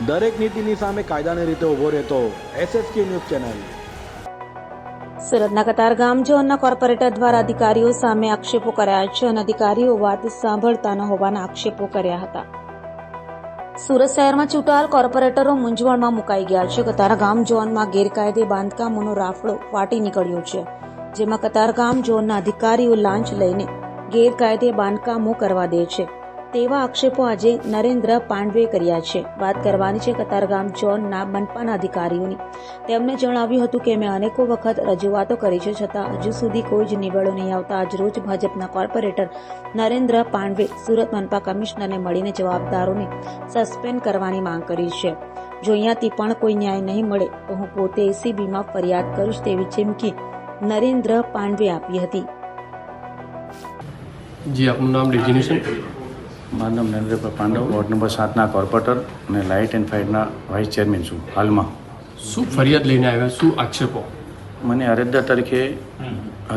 દરેક નીતિની સામે કાયદાની રીતે ઊભો રહેતો SSK ન્યૂઝ ચેનલ. સુરતના કતારગામ ઝોનના કોર્પોરેટર દ્વારા અધિકારીઓ સામે આક્ષેપો કર્યા છે અને અધિકારીઓ વાત સાંભળતા ન હોવાના આક્ષેપો કર્યા હતા. સુરત શહેરમાં ચૂંટાયેલ કોર્પોરેટરો મૂંઝવણમાં મુકાઈ ગયા છે. કતારગામ ઝોનમાં ગેરકાયદે બાંધકામોનો રાફડો ફાટી નીકળ્યો છે, જેમાં કતારગામ ઝોનના અધિકારીઓ લાંચ લઈને ગેરકાયદે બાંધકામો કરવા દે છે તેવા આક્ષેપો આજે નરેન્દ્ર પાંડવે કર્યા છે. વાત કરવાની છે કતારગામ ઝોનના મનપાના અધિકારીઓની. તેમણે જણાવ્યું હતું કે મેં અનેકો વખત રજૂઆતો કરી છે, છતાં હજુ સુધી કોઈ જ નિવેડો નહીં આવતા આજરોજ ભાજપના કોર્પોરેટર નરેન્દ્ર પાંડવે સુરત મનપા કમિશનરને મળીને જવાબદારોને સસ્પેન્ડ કરવાની માંગ કરી છે. જો અહીંયાથી પણ કોઈ ન્યાય નહીં મળે તો હું પોતે એસીબીમાં ફરિયાદ કરીશ તેવી ચીમકી નરેન્દ્ર પાંડવે આપી હતી. જી, આપનું નામ, ડેઝિગ્નેશન? મારું નામ નરેન્દ્ર પાંડવ, વોર્ડ નંબર 7ના કોર્પોરેટર અને લાઇટ એન્ડ ફાયરના વાઇસ ચેરમેન છું હાલમાં. શું ફરિયાદ લઈને આવ્યા, શું આક્ષેપો? મને અરજદાર તરીકે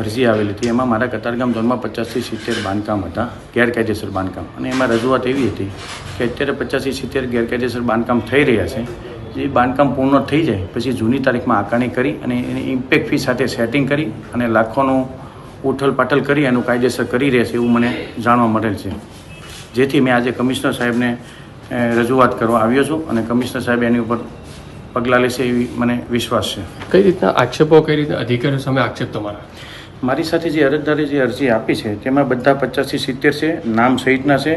અરજી આવેલી હતી. એમાં મારા કતારગામ ઝોનમાં 50 થી 70 બાંધકામ હતા, ગેરકાયદેસર બાંધકામ. અને એમાં રજૂઆત એવી હતી કે અત્યારે 50 થી 70 ગેરકાયદેસર બાંધકામ થઈ રહ્યા છે. જે બાંધકામ પૂર્ણ થઈ જાય પછી જૂની તારીખમાં આકારણી કરી અને એની ઇમ્પેક્ટ ફી સાથે સેટિંગ કરી અને લાખોનું ઉઠલ પાઠલ કરી એનું કાયદેસર કરી રહ્યા છે એવું મને જાણવા મળેલ છે. જેથી મેં આજે કમિશનર સાહેબને રજૂઆત કરવા આવ્યો છું અને કમિશનર સાહેબ એની ઉપર પગલાં લેશે એવી મને વિશ્વાસ છે. કઈ રીતના આક્ષેપો, કઈ રીતના અધિકારીઓ સામે આક્ષેપ તમારા? મારી સાથે જે અરજદારે જે અરજી આપી છે તેમાં બધા 50 થી 70 છે, નામ સહિતના છે.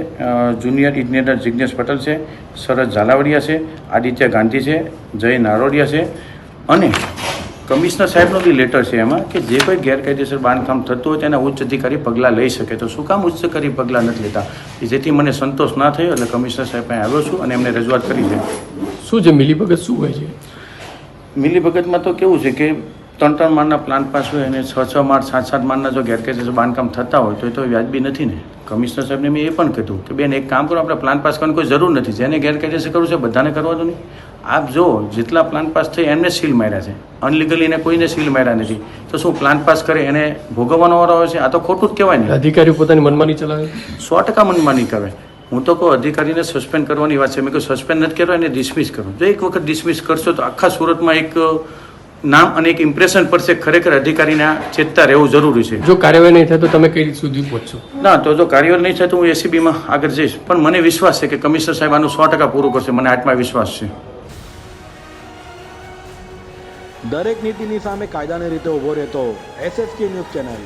જુનિયર ઇજનેર જિજ્ઞેશ પટેલ છે, શરદ ઝાલાવડિયા છે, આદિત્ય ગાંધી છે, જય નારોડિયા છે અને કમિશનર સાહેબનો બી લેટર છે એમાં કે જે કોઈ ગેરકાયદેસર બાંધકામ થતું હોય તેના ઉચ્ચ અધિકારી પગલાં લઈ શકે. તો શું કામ ઉચ્ચ અધિકારી પગલાં નથી લેતા? જેથી મને સંતોષ ના થયો એટલે કમિશનર સાહેબ પાસે આવ્યો છું અને એમને રજૂઆત કરી છે. શું છે મિલીભગત, શું હોય છે? મિલીભગતમાં તો કેવું છે કે 3-3 માળના પ્લાન પાસ હોય અને 6-6 માળ 7-7 માળના જો ગેરકાયદેસર બાંધકામ થતા હોય તો એ તો વ્યાજબી નથી ને. કમિશનર સાહેબને મેં એ પણ કીધું કે બેન એક કામ કરો, આપણે પ્લાન પાસ કરવાની કોઈ જરૂર નથી. જેને ગેરકાયદેસર કરવું છે બધાને કરવા દો નહીં. આપ જો જેટલા પ્લાન પાસ થઈ એમને સીલ માર્યા છે, અનલીગલી એને કોઈને સીલ માર્યા નથી. તો શું પ્લાન પાસ કરે એને ભોગવવાનો વારો આવે છે? આ તો ખોટું જ કહેવાય ને. અધિકારીઓ પોતાની મનમાની ચલાવે? 100% મનમાની કરે. હું તો કહું અધિકારીને સસ્પેન્ડ કરવાની વાત છે. મેં કહ્યું સસ્પેન્ડ નથી કરવા, એને ડિસમિસ કરો. જો એક વખત ડિસમિસ કરશો તો આખા સુરતમાં એક નામ અને એક ઇમ્પ્રેશન પડશે. ખરેખર અધિકારીને ચેતતા રહેવું જરૂરી છે. જો કાર્યવાહી નહીં થાય તો તમે કઈ રીતે સુધી પહોંચશો? ના, તો જો કાર્યવાહી નહીં થાય તો હું એસીબીમાં આગળ જઈશ. પણ મને વિશ્વાસ છે કે કમિશનર સાહેબ આનું 100% પૂરું કરશે. મને આત્મવિશ્વાસ છે. દરેક નીતિની સામે કાયદાની રીતે ઊભો રહેતો SSK ન્યૂઝ ચેનલ.